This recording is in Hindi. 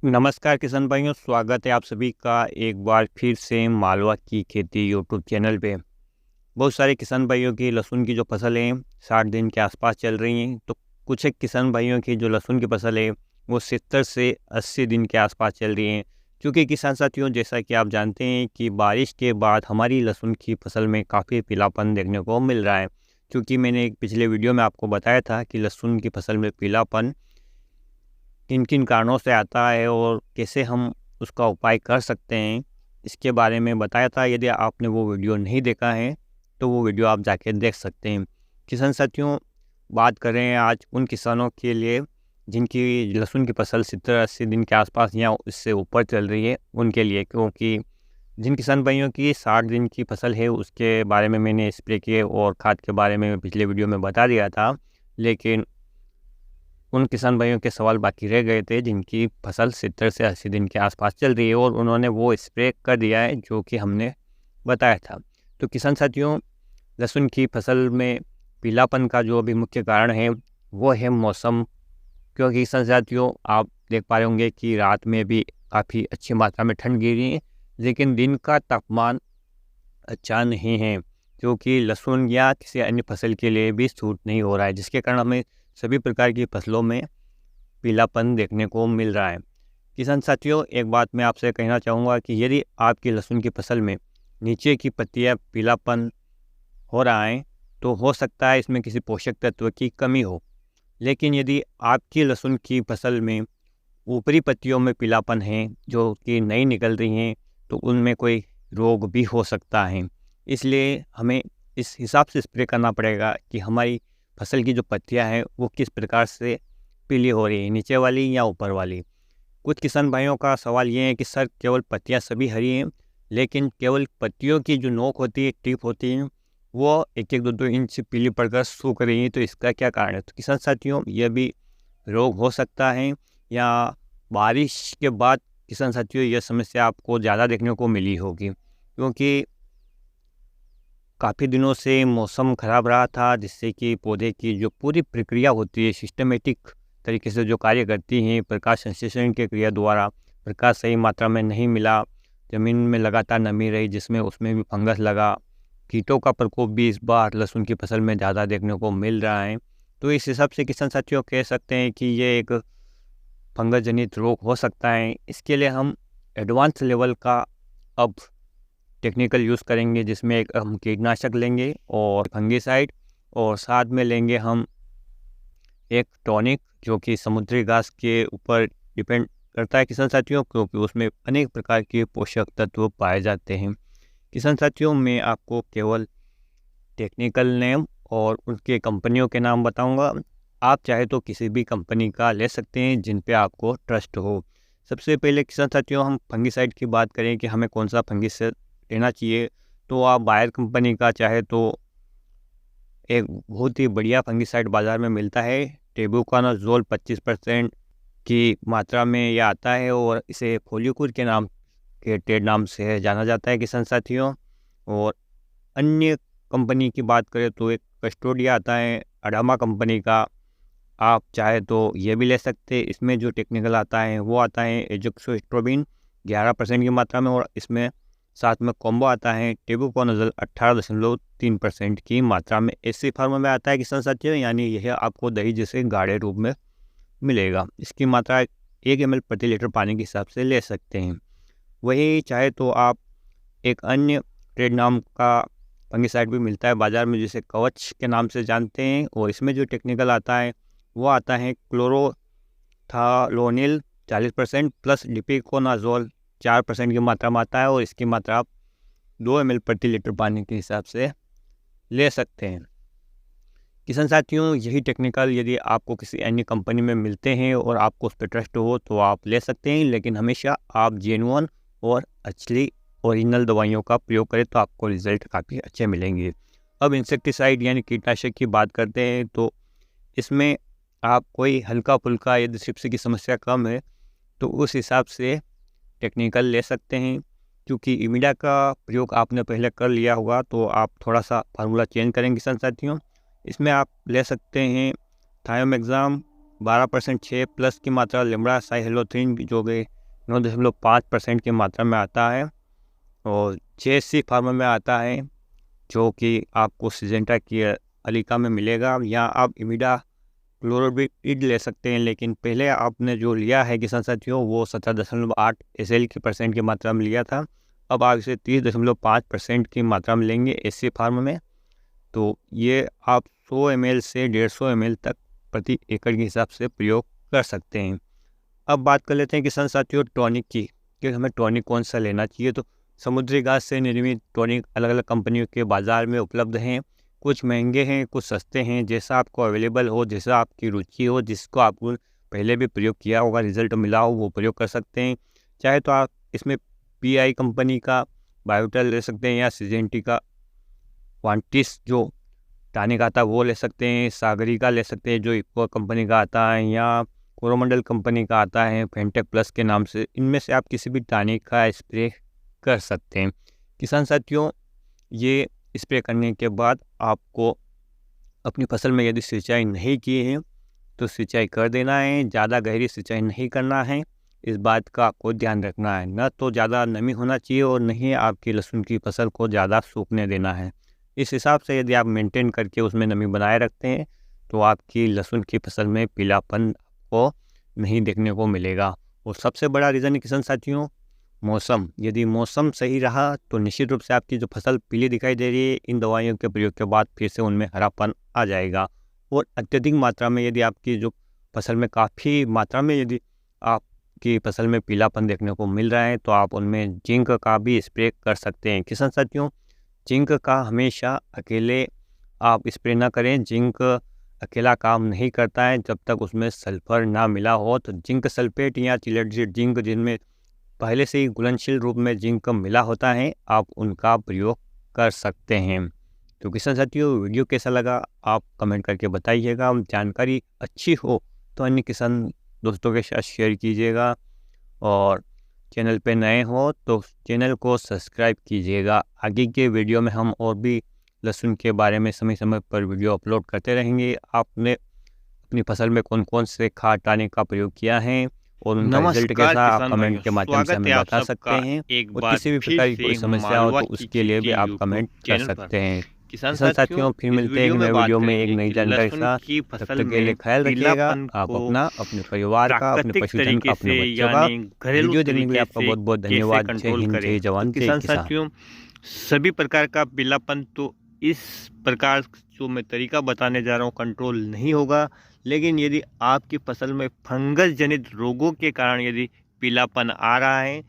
नमस्कार किसान भाइयों, स्वागत है आप सभी का एक बार फिर से मालवा की खेती यूट्यूब चैनल पे। बहुत सारे किसान भाइयों की लहसुन की जो फसल है 60 दिन के आसपास चल रही हैं, तो कुछ एक किसान भाइयों की जो लहसुन की फसल है वो 70 से 80 दिन के आसपास चल रही हैं। क्योंकि किसान साथियों, जैसा कि आप जानते हैं कि बारिश के बाद हमारी लहसुन की फसल में काफ़ी पीलापन देखने को मिल रहा है। क्योंकि मैंने एक पिछले वीडियो में आपको बताया था कि लहसुन की फसल में पीलापन किन किन कारणों से आता है और कैसे हम उसका उपाय कर सकते हैं, इसके बारे में बताया था। यदि आपने वो वीडियो नहीं देखा है तो वो वीडियो आप जाके देख सकते हैं। किसान साथियों, बात करें आज उन किसानों के लिए जिनकी लहसुन की फसल 70-80 दिन के आसपास या इससे ऊपर चल रही है, उनके लिए। क्योंकि जिन किसान भाइयों की 60 दिन की फसल है उसके बारे में मैंने स्प्रे किए और खाद के बारे में पिछले वीडियो में बता दिया था, लेकिन उन किसान भाइयों के सवाल बाकी रह गए थे जिनकी फसल 70 से 80 दिन के आसपास चल रही है और उन्होंने वो स्प्रे कर दिया है जो कि हमने बताया था। तो किसान साथियों, लहसुन की फसल में पीलापन का जो अभी मुख्य कारण है वो है मौसम। क्योंकि किसान साथियों, आप देख पा रहे होंगे कि रात में भी काफ़ी अच्छी मात्रा में ठंड गिरी है, लेकिन दिन का तापमान अच्छा नहीं है, क्योंकि लहसुन या किसी अन्य फसल के लिए भी सूट नहीं हो रहा है, जिसके कारण हमें सभी प्रकार की फसलों में पीलापन देखने को मिल रहा है। किसान साथियों, एक बात मैं आपसे कहना चाहूँगा कि यदि आपकी लहसुन की फसल में नीचे की पत्तियाँ पीलापन हो रहा है तो हो सकता है इसमें किसी पोषक तत्व की कमी हो। लेकिन यदि आपकी लहसुन की फसल में ऊपरी पत्तियों में पीलापन है जो कि नई निकल रही हैं, तो उनमें कोई रोग भी हो सकता है। इसलिए हमें इस हिसाब से स्प्रे करना पड़ेगा कि हमारी फसल की जो पत्तियां हैं वो किस प्रकार से पीली हो रही है, नीचे वाली या ऊपर वाली। कुछ किसान भाइयों का सवाल ये है कि सर, केवल पत्तियां सभी हरी हैं, लेकिन केवल पत्तियों की जो नोक होती है, टिप होती है, वो 1-1, 2-2 इंच पीली पड़कर सूख रही है। तो इसका क्या कारण है? तो किसान साथियों, यह भी रोग हो सकता है, या बारिश के बाद किसान साथियों यह समस्या आपको ज़्यादा देखने को मिली होगी। क्योंकि काफ़ी दिनों से मौसम ख़राब रहा था, जिससे कि पौधे की जो पूरी प्रक्रिया होती है सिस्टमेटिक तरीके से जो कार्य करती हैं, प्रकाश संश्लेषण की क्रिया द्वारा प्रकाश सही मात्रा में नहीं मिला, ज़मीन में लगातार नमी रही जिसमें उसमें भी फंगस लगा, कीटों का प्रकोप भी इस बार लहसुन की फसल में ज़्यादा देखने को मिल रहा है। तो इस हिसाब से किसान साथियों कह सकते हैं कि ये एक फंगस जनित रोग हो सकता है। इसके लिए हम एडवांस लेवल का अब टेक्निकल यूज़ करेंगे, जिसमें एक हम कीटनाशक लेंगे और फंगिसाइड, और साथ में लेंगे हम एक टॉनिक जो कि समुद्री घास के ऊपर डिपेंड करता है किसान साथियों, क्योंकि उसमें अनेक प्रकार के पोषक तत्व पाए जाते हैं। किसान साथियों, मैं आपको केवल टेक्निकल नेम और उनके कंपनियों के नाम बताऊंगा। आप चाहे तो किसी भी कंपनी का ले सकते हैं जिन पे आपको ट्रस्ट हो। सबसे पहले किसान साथियों, हम फंगिसाइड की बात करें कि हमें कौन सा फंगिसाइड लेना चाहिए, तो आप बायर कंपनी का चाहे तो एक बहुत ही बढ़िया फंगिसाइड बाज़ार में मिलता है। टेबुकोनाज़ोल 25% की मात्रा में यह आता है और इसे फोलिक्विड के नाम के ट्रेड नाम से जाना जाता है किसान साथियों। और अन्य कंपनी की बात करें तो एक कस्टोडिया आता है अडामा कंपनी का, आप चाहे तो ये भी ले सकते हैं। इसमें जो टेक्निकल आता है वो आता है एजोक्सिस्ट्रोबिन 11% की मात्रा में, और इसमें साथ में कॉम्बो आता है टेबुकोनाज़ोल 18.3% की मात्रा में। ऐसी फॉर्म में आता है किसान साथियों, यानी यह आपको दही जैसे गाढ़े रूप में मिलेगा। इसकी मात्रा 1 ml प्रति लीटर पानी के हिसाब से ले सकते हैं। वही चाहे तो आप एक अन्य ट्रेड नाम का फंगिसाइड भी मिलता है बाज़ार में, जिसे कवच के नाम से जानते हैं, और इसमें जो टेक्निकल आता है वो आता है क्लोरोथालोनिल 40% प्लस डिपिकोनाज़ोल 4% की मात्रा में आता है, और इसकी मात्रा आप 2 ml प्रति लीटर पानी के हिसाब से ले सकते हैं। किसान साथियों, यही टेक्निकल यदि आपको किसी अन्य कंपनी में मिलते हैं और आपको उस पर ट्रस्ट हो तो आप ले सकते हैं, लेकिन हमेशा आप जेन्युइन और असली ओरिजिनल दवाइयों का प्रयोग करें तो आपको रिजल्ट काफ़ी अच्छे मिलेंगे। अब इंसेक्टिसाइड यानी कीटनाशक की बात करते हैं, तो इसमें आप कोई हल्का फुल्का यदि चिप्स की समस्या कम है तो उस हिसाब से टेक्निकल ले सकते हैं। क्योंकि इमिडा का प्रयोग आपने पहले कर लिया होगा तो आप थोड़ा सा फार्मूला चेंज करेंगे किसान साथियों। इसमें आप ले सकते हैं थायोमेग्जाम 12% 6+ की मात्रा, लिम्बड़ा साइहेलोथ्रीन जो कि 9.5% की मात्रा में आता है, और JSC फार्मा में आता है जो कि आपको सिजेंटा की अलीका में मिलेगा, या आप इमिडा क्लोरोबिड ले सकते हैं। लेकिन पहले आपने जो लिया है किसान साथियों वो 17.8 SL की % की मात्रा में लिया था, अब आप इसे 30.5% की मात्रा में लेंगे SC फार्मा में। तो ये आप 100 ml से 150 ml तक प्रति एकड़ के हिसाब से प्रयोग कर सकते हैं। अब बात कर लेते हैं किसान साथियों टॉनिक की, कि हमें टॉनिक कौन सा लेना चाहिए। तो समुद्री घास से निर्मित टॉनिक अलग अलग कंपनियों के बाज़ार में उपलब्ध हैं, कुछ महंगे हैं, कुछ सस्ते हैं, जैसा आपको अवेलेबल हो, जैसा आपकी रुचि हो, जिसको आपको पहले भी प्रयोग किया होगा, रिजल्ट मिला हो, वो प्रयोग कर सकते हैं। चाहे तो आप इसमें PI कंपनी का बायोटल ले सकते हैं, या सिजेंटी का क्वांटिस जो टॉनिक आता है वो ले सकते हैं, सागरी का ले सकते हैं जो इको कंपनी का आता है, या कोरोमंडल कंपनी का आता है फेंटेक प्लस के नाम से। इनमें से आप किसी भी टॉनिक का स्प्रे कर सकते हैं। किसान साथियों ये स्प्रे करने के बाद आपको अपनी फसल में यदि सिंचाई नहीं की है तो सिंचाई कर देना है, ज़्यादा गहरी सिंचाई नहीं करना है, इस बात का आपको ध्यान रखना है। न तो ज़्यादा नमी होना चाहिए और नहीं आपकी लहसुन की फसल को ज़्यादा सूखने देना है। इस हिसाब से यदि आप मेंटेन करके उसमें नमी बनाए रखते हैं तो आपकी लहसुन की फसल में पीलापन को नहीं देखने को मिलेगा। और सबसे बड़ा रीज़न है किसान साथियों मौसम, यदि मौसम सही रहा तो निश्चित रूप से आपकी जो फसल पीली दिखाई दे रही है, इन दवाइयों के प्रयोग के बाद फिर से उनमें हरापन आ जाएगा। और अत्यधिक मात्रा में यदि आपकी जो फसल में काफ़ी मात्रा में यदि आपकी फसल में पीलापन देखने को मिल रहा है तो आप उनमें जिंक का भी स्प्रे कर सकते हैं। किसान साथियों जिंक का हमेशा अकेले आप स्प्रे ना करें, जिंक अकेला काम नहीं करता है जब तक उसमें सल्फर ना मिला हो। तो जिंक सल्फेट या चिलेटेड जिंक जिनमें पहले से ही घुलनशील रूप में जिंक मिला होता है, आप उनका प्रयोग कर सकते हैं। तो किसान साथियों वीडियो कैसा लगा आप कमेंट करके बताइएगा। जानकारी अच्छी हो तो अन्य किसान दोस्तों के साथ शेयर कीजिएगा, और चैनल पे नए हो तो चैनल को सब्सक्राइब कीजिएगा। आगे के वीडियो में हम और भी लहसुन के बारे में समय समय पर वीडियो अपलोड करते रहेंगे। आपने अपनी फसल में कौन कौन से खाद टॉनिक का प्रयोग किया है और उनका रिजल्ट कैसा आप कमेंट के माध्यम से हमें बता सकते हैं। और किसी भी प्रकार की कोई समस्या हो तो उसके लिए भी आप कमेंट कर सकते हैं। किसान साथियों फिर मिलते हैं नए वीडियो में एक नई जानकारी के साथ। तब तक के लिए ख्याल रखिएगा आप अपना, अपने परिवार का, अपने पशुधन का, अपने बच्चों का। वीडियो देखने के लिए आपका बहुत बहुत धन्यवाद। जय हिंद, जय जवान, जय किसान। सभी प्रकार का पीलापन तो इस प्रकार जो मैं तरीका बताने जा रहा हूँ कंट्रोल नहीं होगा, लेकिन यदि आपकी फसल में फंगस जनित रोगों के कारण यदि पीलापन आ रहा है